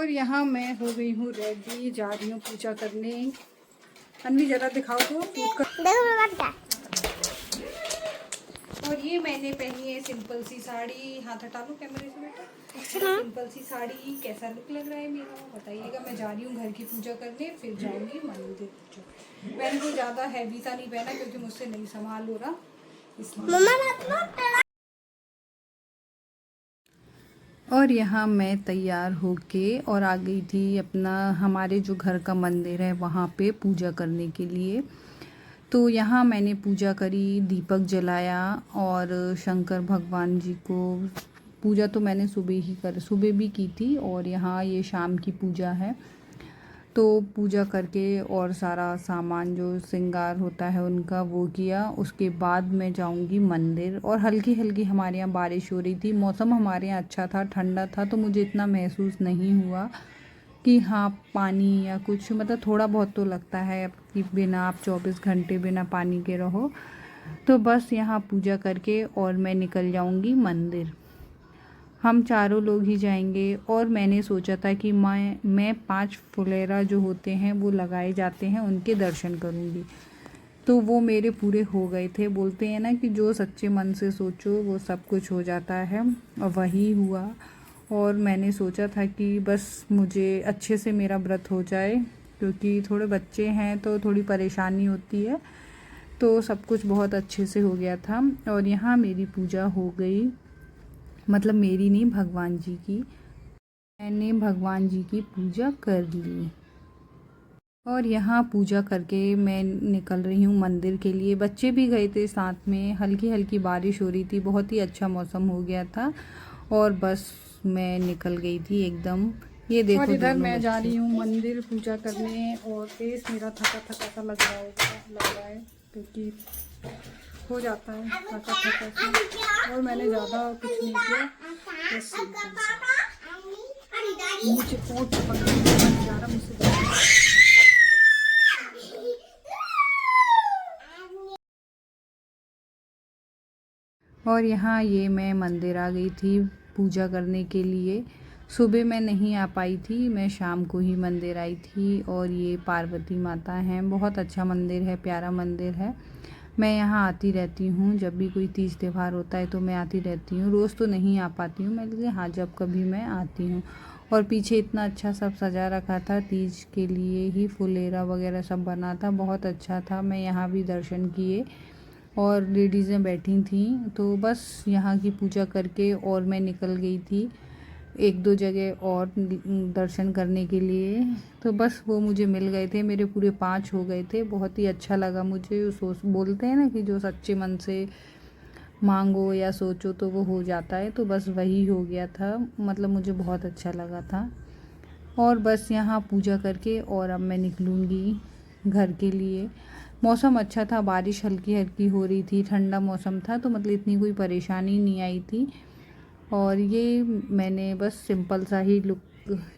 और यहाँ मैं हो गई हूँ रेडी, जा रही हूँ पूजा करने। अन्वी जरा दिखाओ तो शूट कर। देखो और ये मैंने पहनी है सिंपल सी साड़ी। हाथ हटा लो कैमरे से बेटा। सिंपल सी साड़ी कैसा लुक लग रहा है मेरा बताइएगा। मैं जा रही हूँ घर की पूजा करने, फिर जाऊंगी मंदिर पूजा। मैंने कोई ज़्यादा हैवी सा नहीं पहना क्योंकि मुझसे नहीं संभाल हो रहा इसलिए। और यहाँ मैं तैयार होके और आ गई थी अपना हमारे जो घर का मंदिर है वहाँ पे पूजा करने के लिए। तो यहाँ मैंने पूजा करी, दीपक जलाया और शंकर भगवान जी को पूजा तो मैंने सुबह भी की थी। और यहाँ ये शाम की पूजा है। तो पूजा करके और सारा सामान जो श्रृंगार होता है उनका वो किया। उसके बाद मैं जाऊंगी मंदिर। और हल्की हल्की हमारे यहाँ बारिश हो रही थी। मौसम हमारे यहाँ अच्छा था, ठंडा था, तो मुझे इतना महसूस नहीं हुआ कि हाँ पानी या कुछ, मतलब थोड़ा बहुत तो लगता है कि बिना आप 24 घंटे बिना पानी के रहो। तो बस यहाँ पूजा करके और मैं निकल जाऊंगी मंदिर। हम चारों लोग ही जाएंगे। और मैंने सोचा था कि मैं 5 फुलेरा जो होते हैं वो लगाए जाते हैं उनके दर्शन करूंगी। तो वो मेरे पूरे हो गए थे। बोलते हैं ना कि जो सच्चे मन से सोचो वो सब कुछ हो जाता है, और वही हुआ। और मैंने सोचा था कि बस मुझे अच्छे से मेरा व्रत हो जाए, क्योंकि थोड़े बच्चे हैं तो थोड़ी परेशानी होती है। तो सब कुछ बहुत अच्छे से हो गया था। और यहाँ मेरी पूजा हो गई, मतलब मेरी नहीं, भगवान जी की। मैंने भगवान जी की पूजा कर ली। और यहाँ पूजा करके मैं निकल रही हूँ मंदिर के लिए। बच्चे भी गए थे साथ में। हल्की हल्की बारिश हो रही थी, बहुत ही अच्छा मौसम हो गया था। और बस मैं निकल गई थी एकदम। ये देखो। और इधर मैं जा रही हूँ मंदिर पूजा करने। और फेस मेरा थका थका सा लग रहा है क्योंकि हो जाता है थका थका सा। और मैंने ज़्यादा कुछ नहीं किया, बस मुझे पोट जा रहा मुझसे। और यहाँ ये मैं मंदिर आ गई थी पूजा करने के लिए। सुबह मैं नहीं आ पाई थी, मैं शाम को ही मंदिर आई थी। और ये पार्वती माता हैं, बहुत अच्छा मंदिर है, प्यारा मंदिर है। मैं यहाँ आती रहती हूँ, जब भी कोई तीज त्यौहार होता है तो मैं आती रहती हूँ। रोज़ तो नहीं आ पाती हूँ मैं, लेकिन हाँ जब कभी मैं आती हूँ। और पीछे इतना अच्छा सब सजा रखा था, तीज के लिए ही फुलेरा वगैरह सब बना था, बहुत अच्छा था। मैं यहाँ भी दर्शन किए और लेडीज़ें बैठी थीं। तो बस यहाँ की पूजा करके और मैं निकल गई थी 1-2 जगह और दर्शन करने के लिए। तो बस वो मुझे मिल गए थे, मेरे पूरे 5 हो गए थे। बहुत ही अच्छा लगा मुझे। बोलते हैं ना कि जो सच्चे मन से मांगो या सोचो तो वो हो जाता है। तो बस वही हो गया था, मतलब मुझे बहुत अच्छा लगा था। और बस यहाँ पूजा करके और अब मैं निकलूँगी घर के लिए। मौसम अच्छा था, बारिश हल्की हल्की हो रही थी, ठंडा मौसम था, तो मतलब इतनी कोई परेशानी नहीं आई थी। और ये मैंने बस सिंपल सा ही लुक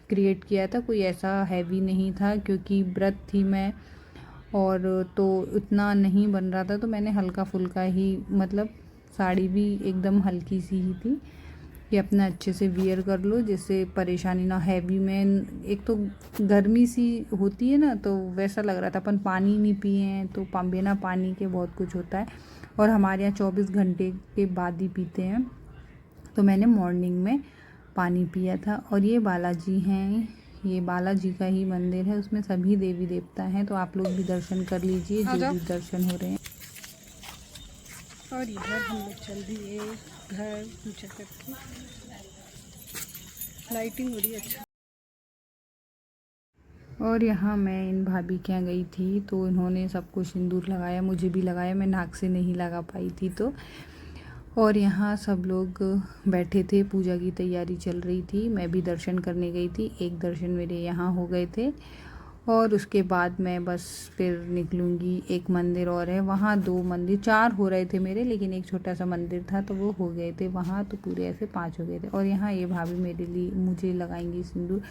क्रिएट किया था, कोई ऐसा हैवी नहीं था क्योंकि व्रत थी मैं। और तो इतना नहीं बन रहा था, तो मैंने हल्का फुल्का ही, मतलब साड़ी भी एकदम हल्की सी ही थी कि अपना अच्छे से वियर कर लो जिससे परेशानी ना। हैवी में एक तो गर्मी सी होती है ना, तो वैसा लग रहा था। अपन पानी नहीं पिए हैं तो बिना पानी के बहुत कुछ होता है। और हमारे यहाँ 24 घंटे के बाद ही पीते हैं, तो मैंने मॉर्निंग में पानी पिया था। और ये बालाजी हैं, ये बालाजी का ही मंदिर है, उसमें सभी देवी देवता हैं। तो आप लोग भी दर्शन कर लीजिए जो भी दर्शन हो रहे हैं। और इधर हम लोग चल दिए घर पूजा करके। लाइटिंग बड़ी अच्छा। और यहाँ मैं इन भाभी के यहाँ गई थी, तो इन्होंने सबको सिंदूर लगाया, मुझे भी लगाया। मैं नाक से नहीं लगा पाई थी तो। और यहाँ सब लोग बैठे थे, पूजा की तैयारी चल रही थी। मैं भी दर्शन करने गई थी, एक दर्शन मेरे यहाँ हो गए थे। और उसके बाद मैं बस फिर निकलूँगी। एक मंदिर और है वहाँ, 2 मंदिर 4 हो रहे थे मेरे, लेकिन एक छोटा सा मंदिर था तो वो हो गए थे वहाँ, तो पूरे ऐसे 5 हो गए थे। और यहाँ ये भाभी मेरे लिए मुझे लगाएंगी सिंदूर।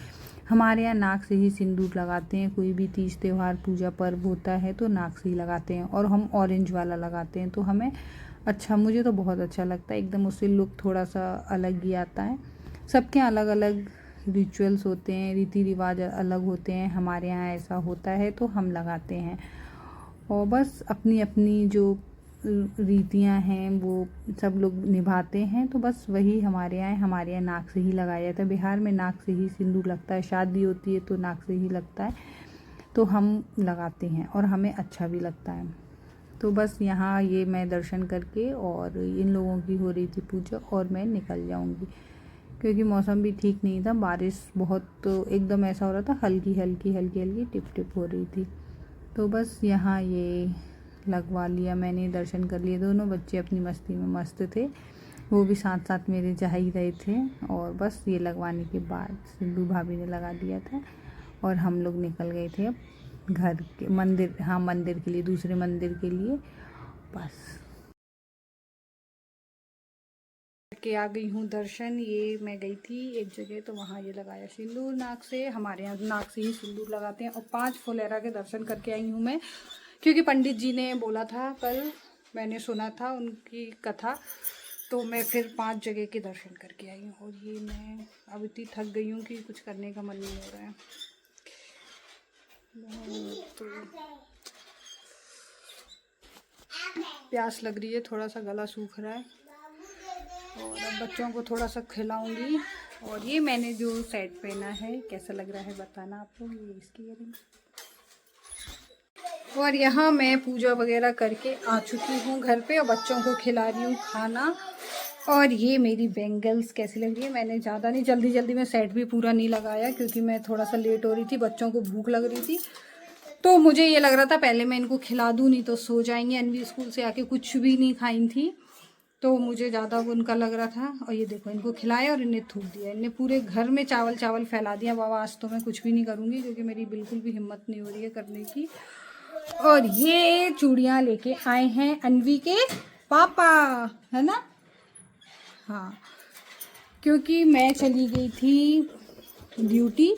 हमारे यहाँ नाक से ही सिंदूर लगाते हैं, कोई भी तीज त्यौहार पूजा पर्व होता है तो नाक से ही लगाते हैं। और हम ऑरेंज वाला लगाते हैं, तो हमें अच्छा, मुझे तो बहुत अच्छा लगता है एकदम। उससे लुक थोड़ा सा अलग ही आता है। सबके अलग अलग रिचुअल्स होते हैं, रीति रिवाज अलग होते हैं, हमारे यहाँ ऐसा होता है तो हम लगाते हैं। और बस अपनी अपनी जो रीतियाँ हैं वो सब लोग निभाते हैं, तो बस वही हमारे यहाँ है। हमारे यहाँ नाक से ही लगाया जाता है, बिहार में नाक से ही सिंदूर लगता है, शादी होती है तो नाक से ही लगता है, तो हम लगाते हैं और हमें अच्छा भी लगता है। तो बस यहाँ ये मैं दर्शन करके और इन लोगों की हो रही थी पूजा और मैं निकल जाऊँगी, क्योंकि मौसम भी ठीक नहीं था, बारिश बहुत तो एकदम ऐसा हो रहा था, हल्की हल्की हल्की हल्की टिप टिप हो रही थी। तो बस यहाँ ये लगवा लिया मैंने, दर्शन कर लिए। दोनों बच्चे अपनी मस्ती में मस्त थे, वो भी साथ साथ मेरे जा ही रहे थे। और बस ये लगवाने के बाद सिंधु भाभी ने लगा दिया था और हम लोग निकल गए थे अब घर के मंदिर, हाँ मंदिर के लिए, दूसरे मंदिर के लिए। बस के आ गई हूँ दर्शन। ये मैं गई थी एक जगह तो वहाँ ये लगाया सिंदूर नाक से, हमारे यहाँ नाक से ही सिंदूर लगाते हैं। और 5 फुलेरा के दर्शन करके आई हूँ मैं, क्योंकि पंडित जी ने बोला था, कल मैंने सुना था उनकी कथा, तो मैं फिर 5 जगह के दर्शन करके आई हूँ। और ये मैं अब इतनी थक गई हूँ कि कुछ करने का मन नहीं हो रहा है। तो प्यास लग रही है, थोड़ा सा गला सूख रहा है और अब बच्चों को थोड़ा सा खिलाऊंगी। और ये मैंने जो सेट पहना है कैसा लग रहा है बताना आपको, ये इसकी इयरिंग। और यहाँ मैं पूजा वगैरह करके आ चुकी हूँ घर पे और बच्चों को खिला रही हूँ खाना। और ये मेरी बैंगल्स कैसी लग रही है, मैंने ज़्यादा नहीं, जल्दी जल्दी में सेट भी पूरा नहीं लगाया क्योंकि मैं थोड़ा सा लेट हो रही थी, बच्चों को भूख लग रही थी। तो मुझे ये लग रहा था पहले मैं इनको खिला दूँ, नहीं तो सो जाएंगे। अनवी स्कूल से आके कुछ भी नहीं खाई थी, तो मुझे ज़्यादा उनका लग रहा था। और ये देखो, इनको खिलाया और इन्हें थूक दिया, इन्हें पूरे घर में चावल चावल फैला दिया। बाबा आज तो मैं कुछ भी नहीं करूँगी क्योंकि मेरी बिल्कुल भी हिम्मत नहीं हो रही है करने की। और ये चूड़ियाँ लेके आए हैं अनवी के पापा, है ना? हाँ, क्योंकि मैं चली गई थी ड्यूटी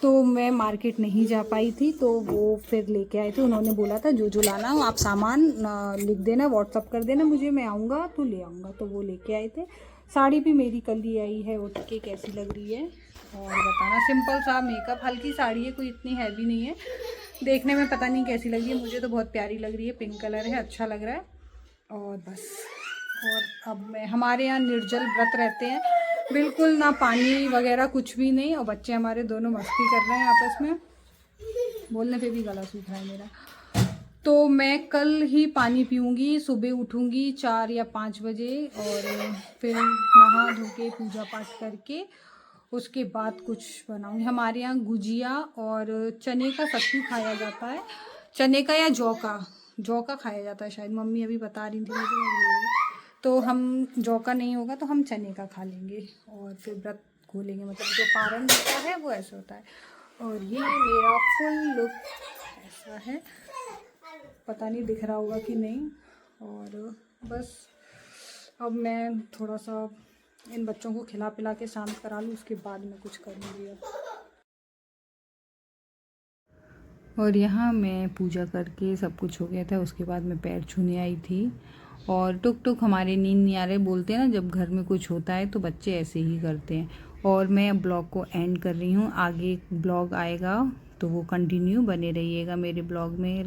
तो मैं मार्केट नहीं जा पाई थी, तो वो फिर लेके आए थे। उन्होंने बोला था जो जो लाना हो आप सामान लिख देना, व्हाट्सअप कर देना मुझे, मैं आऊँगा तो ले आऊँगा। तो वो लेके आए थे। साड़ी भी मेरी कल ही आई है, उठ के कैसी लग रही है और बताना। सिंपल सा मेकअप, हल्की साड़ी है, कोई इतनी हैवी नहीं है, देखने में पता नहीं कैसी लग रही है, मुझे तो बहुत प्यारी लग रही है, पिंक कलर है, अच्छा लग रहा है। और बस, और अब मैं, हमारे यहाँ निर्जल व्रत रहते हैं, बिल्कुल ना पानी वगैरह कुछ भी नहीं। और बच्चे हमारे दोनों मस्ती कर रहे हैं आपस में, बोलने पे भी गला सूख रहा है मेरा। तो मैं कल ही पानी पीऊँगी, सुबह उठूँगी 4 या 5 बजे और फिर नहा धो के पूजा पाठ करके उसके बाद कुछ बनाऊँगी। हमारे यहाँ गुजिया और चने का सत्तू खाया जाता है, चने का या जौ का खाया जाता है शायद, मम्मी अभी बता रही थी मुझे। तो हम जौ का नहीं होगा तो हम चने का खा लेंगे और फिर व्रत खोलेंगे, मतलब जो पारण होता है वो ऐसा होता है। और ये मेरा फुल लुक ऐसा है, पता नहीं दिख रहा होगा कि नहीं। और बस अब मैं थोड़ा सा इन बच्चों को खिला पिला के शांत करा लूँ, उसके बाद मैं कुछ करूँगी अब। और यहाँ मैं पूजा करके सब कुछ हो गया था, उसके बाद मैं पैर छूने आई थी। और टुक टुक हमारे नींद नहीं आ रहे, बोलते हैं ना जब घर में कुछ होता है तो बच्चे ऐसे ही करते हैं। और मैं ब्लॉग को एंड कर रही हूँ, आगे ब्लॉग आएगा तो वो कंटिन्यू बने रहिएगा मेरे ब्लॉग में।